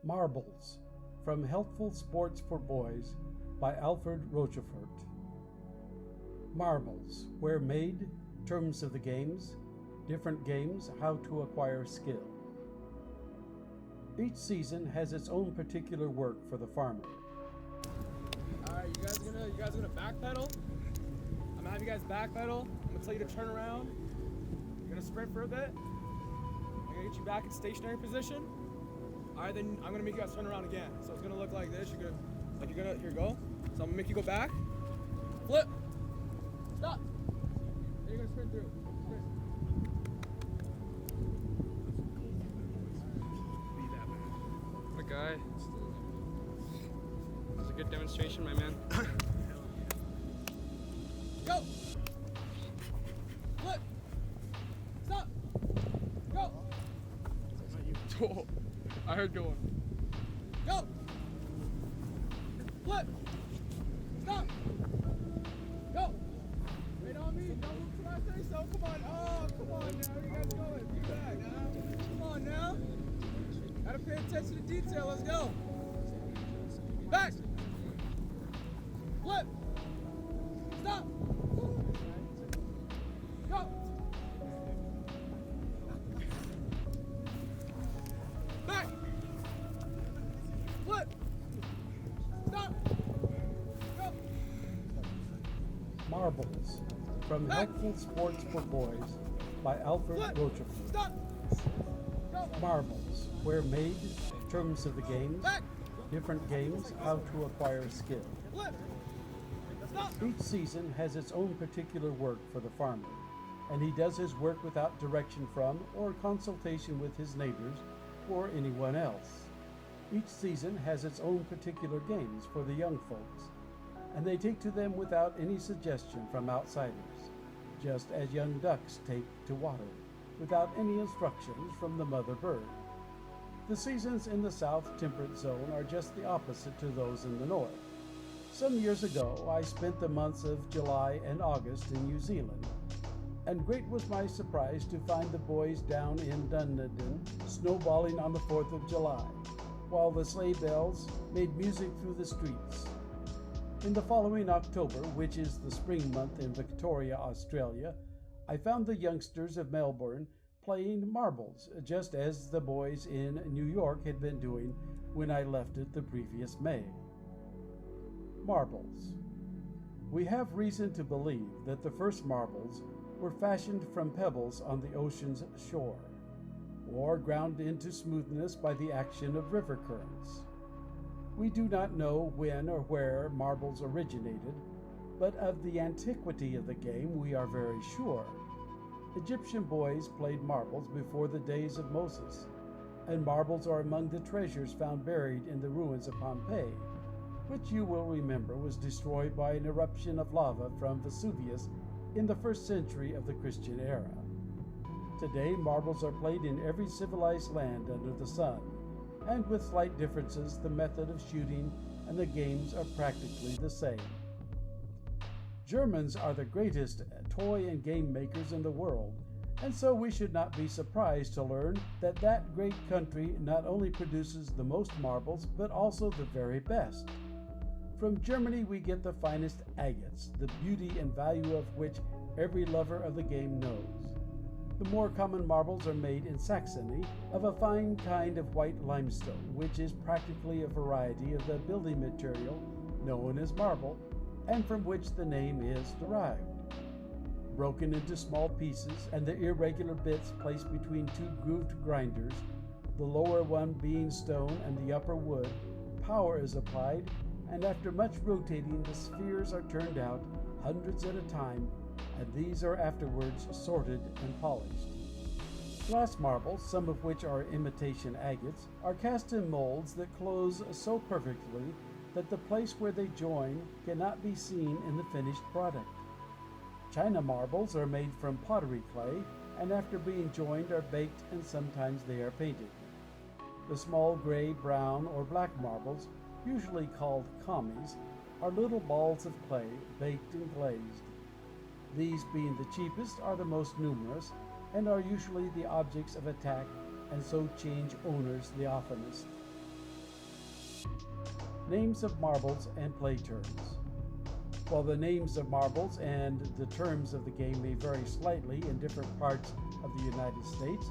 Marbles, from Healthful Sports for Boys by Alfred Rochefort. Marbles, where made, terms of the games, different games, how to acquire skill. Each season has its own particular work for the farmer. Alright, you guys gonna backpedal? I'm gonna have you guys backpedal. I'm gonna tell you to turn around. You're gonna sprint for a bit. I'm gonna get you back in stationary position. Alright, then I'm gonna make you guys turn around again. So it's gonna look like this. Here you go. So I'm gonna make you go back. Flip. Stop. Then you're gonna sprint through. Sprint. Be that man. What a guy. That was a good demonstration, my man. Go. Flip. Stop. Go. Oh, I heard going. Go. Flip. Stop. Go. Wait on me. Don't move till I say so. Come on. Oh, come on now. You guys going. Be back now. Come on now. Gotta pay attention to detail. Let's go. Back. Flip. Stop. Go. Back. Flip. Stop. Go. Marbles, from Helpful Sports for Boys by Alfred Flip. Rochefort. Stop. Go. Marbles, where made, terms of the games, Back. different games, how to acquire skill. Flip. Stop. Each season has its own particular work for the farmer, and he does his work without direction from or consultation with his neighbors or anyone else. Each season has its own particular games for the young folks, and they take to them without any suggestion from outsiders, just as young ducks take to water, without any instructions from the mother bird. The seasons in the South Temperate Zone are just the opposite to those in the North. Some years ago, I spent the months of July and August in New Zealand, and great was my surprise to find the boys down in Dunedin snowballing on the 4th of July, while the sleigh bells made music through the streets. In the following October, which is the spring month in Victoria, Australia, I found the youngsters of Melbourne playing marbles, just as the boys in New York had been doing when I left it the previous May. Marbles. We have reason to believe that the first marbles were fashioned from pebbles on the ocean's shore, or ground into smoothness by the action of river currents. We do not know when or where marbles originated, but of the antiquity of the game we are very sure. Egyptian boys played marbles before the days of Moses, and marbles are among the treasures found buried in the ruins of Pompeii, which you will remember was destroyed by an eruption of lava from Vesuvius in the 1st century of the Christian era. Today, marbles are played in every civilized land under the sun, and with slight differences, the method of shooting and the games are practically the same. Germans are the greatest toy and game makers in the world, and so we should not be surprised to learn that that great country not only produces the most marbles, but also the very best. From Germany we get the finest agates, the beauty and value of which every lover of the game knows. The more common marbles are made in Saxony of a fine kind of white limestone, which is practically a variety of the building material known as marble, and from which the name is derived. Broken into small pieces, and the irregular bits placed between two grooved grinders, the lower one being stone and the upper wood, power is applied, and after much rotating the spheres are turned out, hundreds at a time, and these are afterwards sorted and polished. Glass marbles, some of which are imitation agates, are cast in molds that close so perfectly that the place where they join cannot be seen in the finished product. China marbles are made from pottery clay, and after being joined are baked, and sometimes they are painted. The small gray, brown, or black marbles, usually called commies, are little balls of clay, baked and glazed. These, being the cheapest, are the most numerous, and are usually the objects of attack, and so change owners the oftenest. Names of marbles and play terms. While the names of marbles and the terms of the game may vary slightly in different parts of the United States,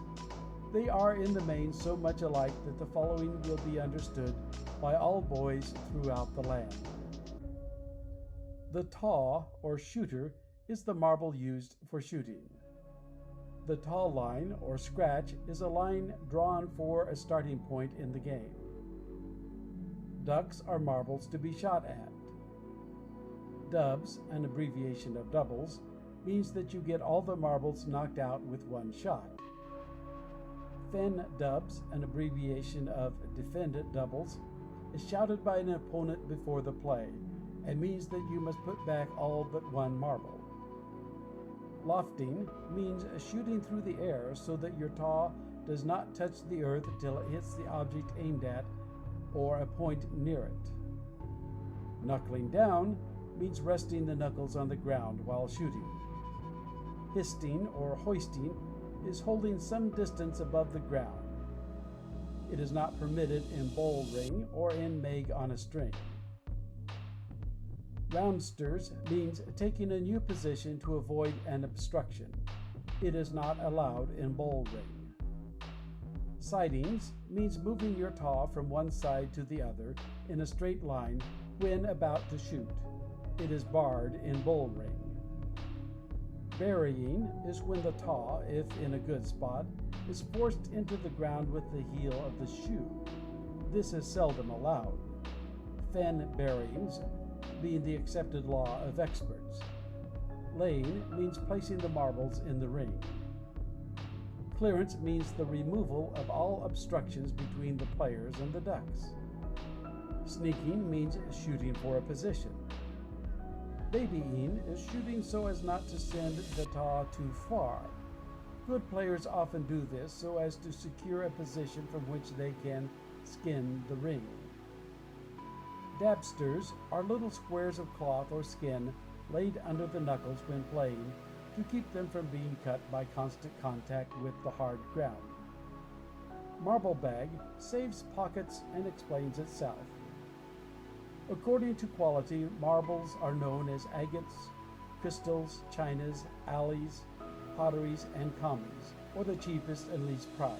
they are in the main so much alike that the following will be understood by all boys throughout the land. The taw, or shooter, is the marble used for shooting. The taw line, or scratch, is a line drawn for a starting point in the game. Ducks are marbles to be shot at. Dubs, an abbreviation of doubles, means that you get all the marbles knocked out with one shot. Fen dubs, an abbreviation of defendant doubles, is shouted by an opponent before the play and means that you must put back all but one marble. Lofting means shooting through the air so that your taw does not touch the earth until it hits the object aimed at or a point near it. Knuckling down means resting the knuckles on the ground while shooting. Histing or hoisting is holding some distance above the ground. It is not permitted in bull ring or in meg on a string. Roundsters means taking a new position to avoid an obstruction. It is not allowed in bull ring. Sidings means moving your taw from one side to the other in a straight line when about to shoot. It is barred in bull ring. Burying is when the taw, if in a good spot, is forced into the ground with the heel of the shoe. This is seldom allowed. Fen buryings being the accepted law of experts. Laying means placing the marbles in the ring. Clearance means the removal of all obstructions between the players and the ducks. Sneaking means shooting for a position. Babying is shooting so as not to send the taw too far. Good players often do this so as to secure a position from which they can skin the ring. Dabsters are little squares of cloth or skin laid under the knuckles when playing to keep them from being cut by constant contact with the hard ground. Marble bag saves pockets and explains itself. According to quality, marbles are known as agates, crystals, chinas, alleys, potteries, and commies, or the cheapest and least prized.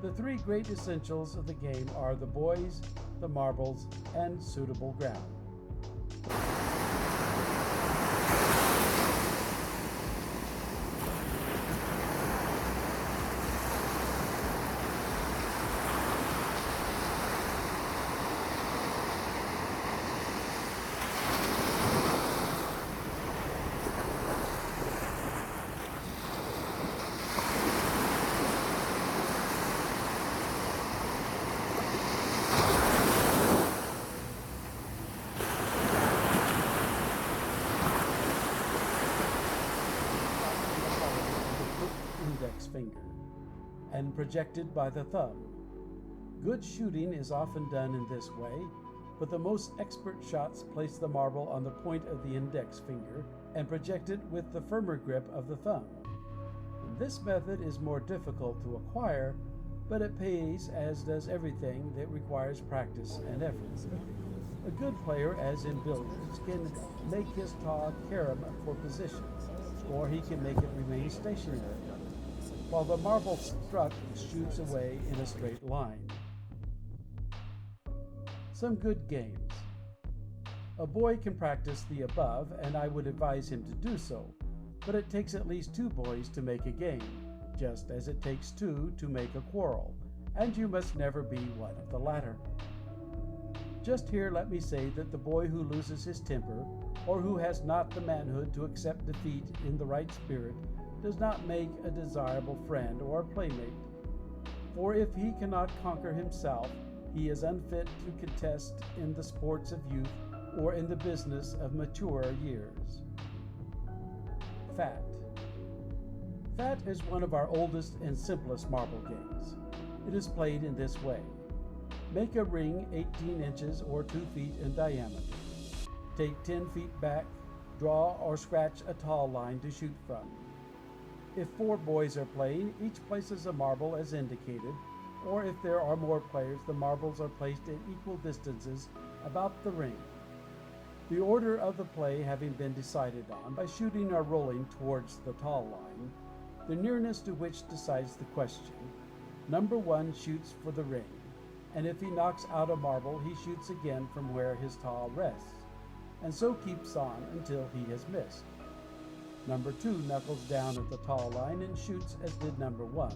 The three great essentials of the game are the boys, the marbles, and suitable ground. Finger and projected by the thumb. Good shooting is often done in this way, but the most expert shots place the marble on the point of the index finger and project it with the firmer grip of the thumb. This method is more difficult to acquire, but it pays, as does everything that requires practice and effort. A good player, as in billiards, can make his taw carom for position, or he can make it remain stationary, while the marble struck shoots away in a straight line. Some good games. A boy can practice the above, and I would advise him to do so, but it takes at least two boys to make a game, just as it takes two to make a quarrel, and you must never be one of the latter. Just here let me say that the boy who loses his temper, or who has not the manhood to accept defeat in the right spirit, does not make a desirable friend or playmate. For if he cannot conquer himself, he is unfit to contest in the sports of youth or in the business of maturer years. Fat. Fat is one of our oldest and simplest marble games. It is played in this way. Make a ring 18 inches or 2 feet in diameter. Take 10 feet back, draw or scratch a taw line to shoot from. If 4 boys are playing, each places a marble as indicated, or if there are more players, the marbles are placed at equal distances about the ring. The order of the play having been decided on by shooting or rolling towards the taw line, the nearness to which decides the question, number 1 shoots for the ring, and if he knocks out a marble, he shoots again from where his taw rests, and so keeps on until he has missed. Number 2 knuckles down at the taw line and shoots as did number 1.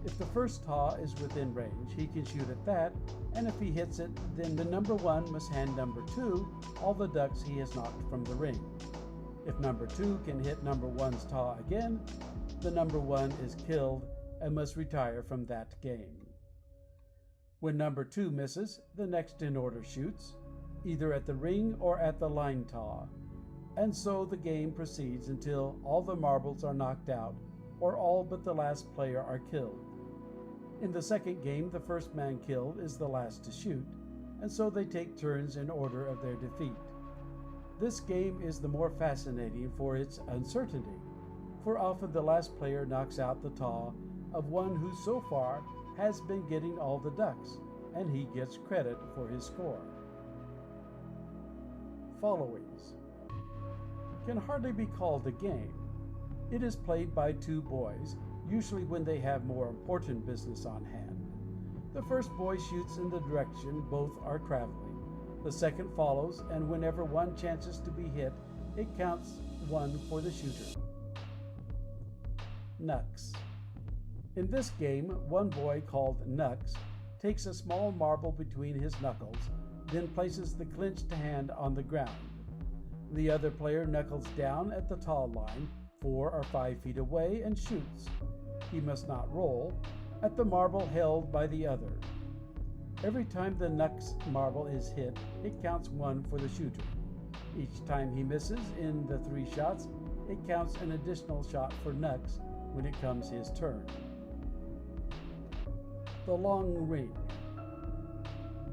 If the first taw is within range, he can shoot at that, and if he hits it, then the number 1 must hand number 2 all the ducks he has knocked from the ring. If number 2 can hit number 1's taw again, the number 1 is killed and must retire from that game. When number 2 misses, the next in order shoots, either at the ring or at the line taw, and so the game proceeds until all the marbles are knocked out or all but the last player are killed. In the second game, the first man killed is the last to shoot, and so they take turns in order of their defeat. This game is the more fascinating for its uncertainty, for often the last player knocks out the taw of one who so far has been getting all the ducks, and he gets credit for his score. Followings can hardly be called a game. It is played by 2 boys, usually when they have more important business on hand. The first boy shoots in the direction both are traveling. The second follows, and whenever one chances to be hit, it counts 1 for the shooter. Knucks. In this game, one boy called Knucks takes a small marble between his knuckles, then places the clenched hand on the ground. The other player knuckles down at the taw line 4 or 5 feet away and shoots. He must not roll at the marble held by the other. Every time the Knucks marble is hit, it counts 1 for the shooter. Each time he misses in the 3 shots, it counts an additional shot for Knucks when it comes his turn. The long ring.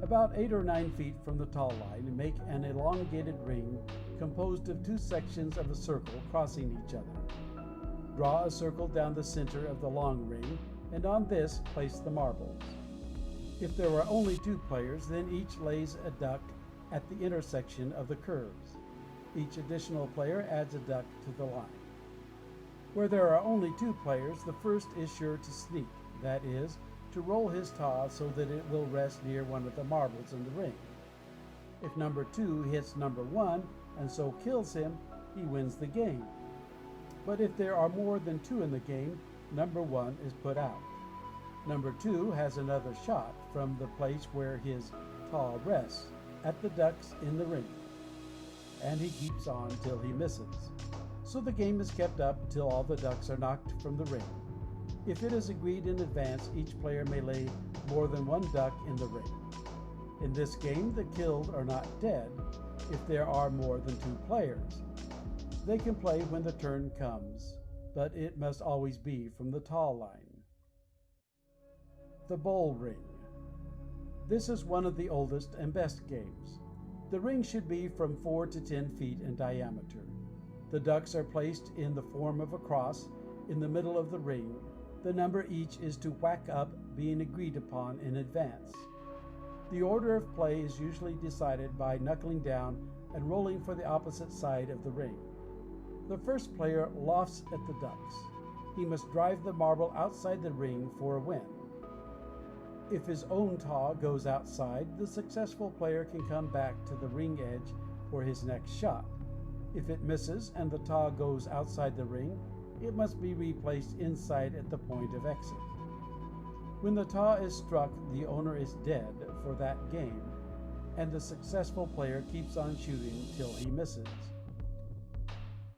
About 8 or 9 feet from the taw line, make an elongated ring composed of 2 sections of a circle crossing each other. Draw a circle down the center of the long ring, and on this place the marbles. If there are only 2 players, then each lays a duck at the intersection of the curves. Each additional player adds a duck to the line. Where there are only 2 players, the first is sure to sneak, that is, to roll his taw so that it will rest near one of the marbles in the ring. If number 2 hits number 1 and so kills him, he wins the game. But if there are more than 2 in the game, number 1 is put out. Number 2 has another shot from the place where his taw rests, at the ducks in the ring, and he keeps on till he misses. So the game is kept up till all the ducks are knocked from the ring. If it is agreed in advance, each player may lay more than 1 duck in the ring. In this game, the killed are not dead if there are more than 2 players. They can play when the turn comes, but it must always be from the taw line. The bowl ring. This is one of the oldest and best games. The ring should be from 4 to 10 feet in diameter. The ducks are placed in the form of a cross in the middle of the ring. The number each is to whack up being agreed upon in advance. The order of play is usually decided by knuckling down and rolling for the opposite side of the ring. The first player lofts at the ducks. He must drive the marble outside the ring for a win. If his own taw goes outside, the successful player can come back to the ring edge for his next shot. If it misses and the taw goes outside the ring, it must be replaced inside at the point of exit. When the taw is struck, the owner is dead for that game, and the successful player keeps on shooting till he misses.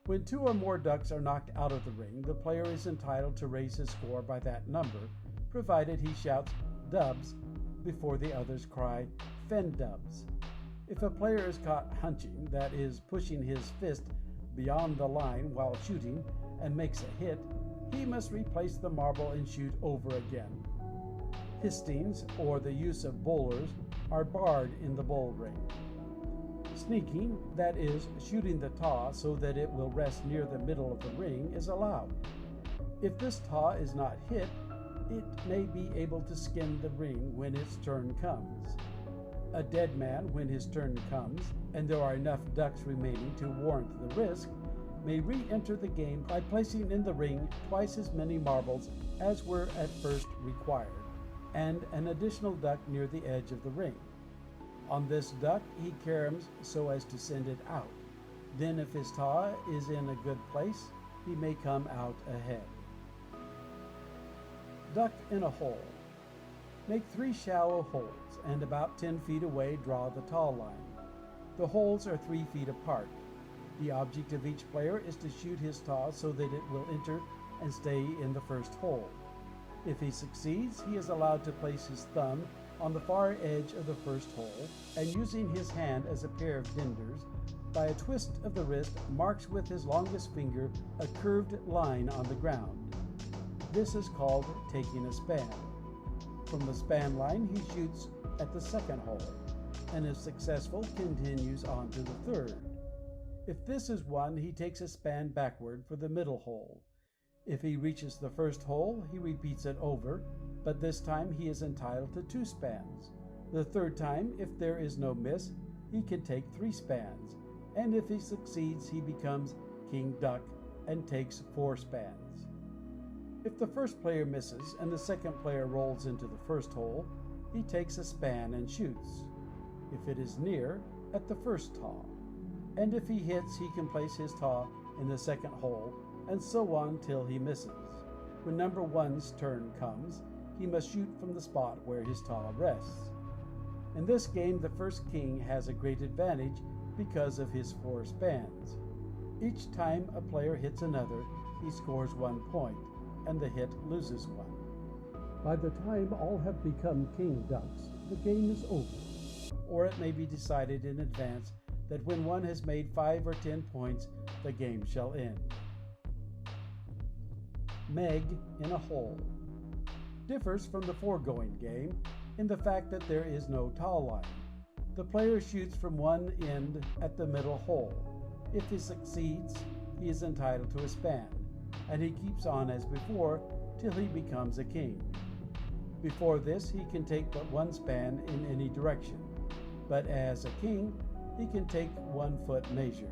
When 2 or more ducks are knocked out of the ring, the player is entitled to raise his score by that number, provided he shouts "dubs" before the others cry "fen dubs." If a player is caught hunching, that is, pushing his fist beyond the line while shooting, and makes a hit, he must replace the marble and shoot over again. Histings, or the use of bowlers, are barred in the bowl ring. Sneaking, that is, shooting the taw so that it will rest near the middle of the ring, is allowed. If this taw is not hit, it may be able to skin the ring when its turn comes. A dead man, when his turn comes, and there are enough ducks remaining to warrant the risk, may re-enter the game by placing in the ring twice as many marbles as were at first required, and an additional duck near the edge of the ring. On this duck he caroms so as to send it out. Then if his taw is in a good place, he may come out ahead. Duck in a hole. Make 3 shallow holes, and about 10 feet away draw the taw line. The holes are 3 feet apart. The object of each player is to shoot his taw so that it will enter and stay in the first hole. If he succeeds, he is allowed to place his thumb on the far edge of the first hole, and using his hand as a pair of dinders, by a twist of the wrist, marks with his longest finger a curved line on the ground. This is called taking a span. From the span line, he shoots at the second hole, and if successful, continues on to the third. If this is won, he takes a span backward for the middle hole. If he reaches the first hole, he repeats it over, but this time he is entitled to 2 spans. The third time, if there is no miss, he can take 3 spans, and if he succeeds, he becomes King Duck and takes 4 spans. If the first player misses and the second player rolls into the first hole, he takes a span and shoots, if it is near, at the first taw. And if he hits, he can place his taw in the second hole, and so on till he misses. When number 1's turn comes, he must shoot from the spot where his taw rests. In this game, the first king has a great advantage because of his 4 spans. Each time a player hits another, he scores 1 point, and the hit loses 1. By the time all have become king ducks, the game is over. Or it may be decided in advance that when one has made 5 or 10 points, the game shall end. Meg in a hole differs from the foregoing game in the fact that there is no taw line. The player shoots from one end at the middle hole. If he succeeds, he is entitled to a span, and he keeps on as before till he becomes a king. Before this, he can take but 1 span in any direction, but as a king, he can take 1 foot measure,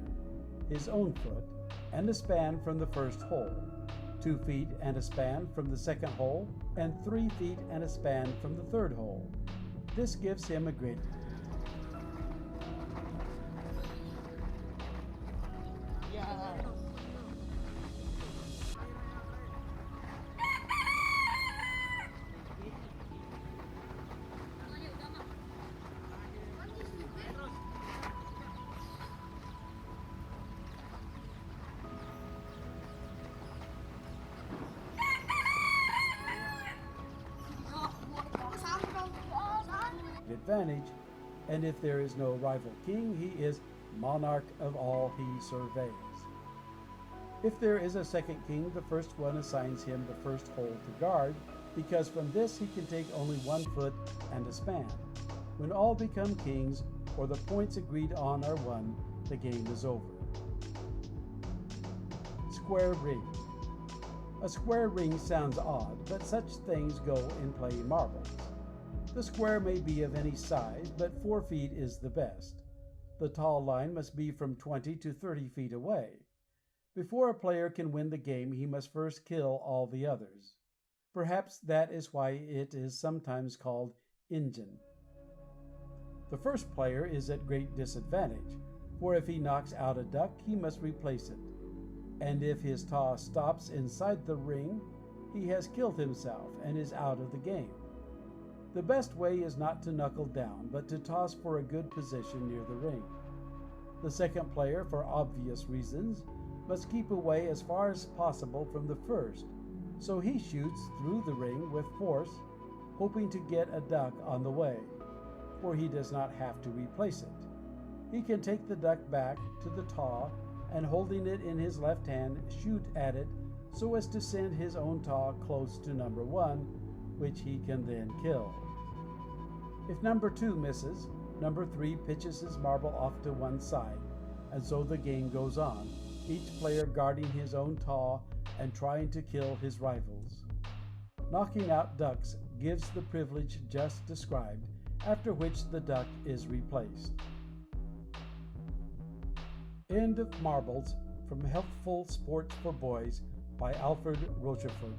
his own foot, and a span from the first hole, 2 feet and a span from the second hole, and 3 feet and a span from the third hole. This gives him a great advantage, and if there is no rival king, he is monarch of all he surveys. If there is a second king, the first one assigns him the first hole to guard, because from this he can take only 1 foot and a span. When all become kings, or the points agreed on are won, the game is over. Square ring. A square ring sounds odd, but such things go in playing marbles. The square may be of any size, but 4 feet is the best. The taw line must be from 20 to 30 feet away. Before a player can win the game, he must first kill all the others. Perhaps that is why it is sometimes called Injun. The first player is at great disadvantage, for if he knocks out a duck, he must replace it. And if his taw stops inside the ring, he has killed himself and is out of the game. The best way is not to knuckle down, but to toss for a good position near the ring. The second player, for obvious reasons, must keep away as far as possible from the first, so he shoots through the ring with force, hoping to get a duck on the way, for he does not have to replace it. He can take the duck back to the taw and, holding it in his left hand, shoot at it so as to send his own taw close to number 1, which he can then kill. If number 2 misses, number 3 pitches his marble off to one side, and so the game goes on, each player guarding his own taw and trying to kill his rivals. Knocking out ducks gives the privilege just described, after which the duck is replaced. End of Marbles from Healthful Sports for Boys by Alfred Rochefort.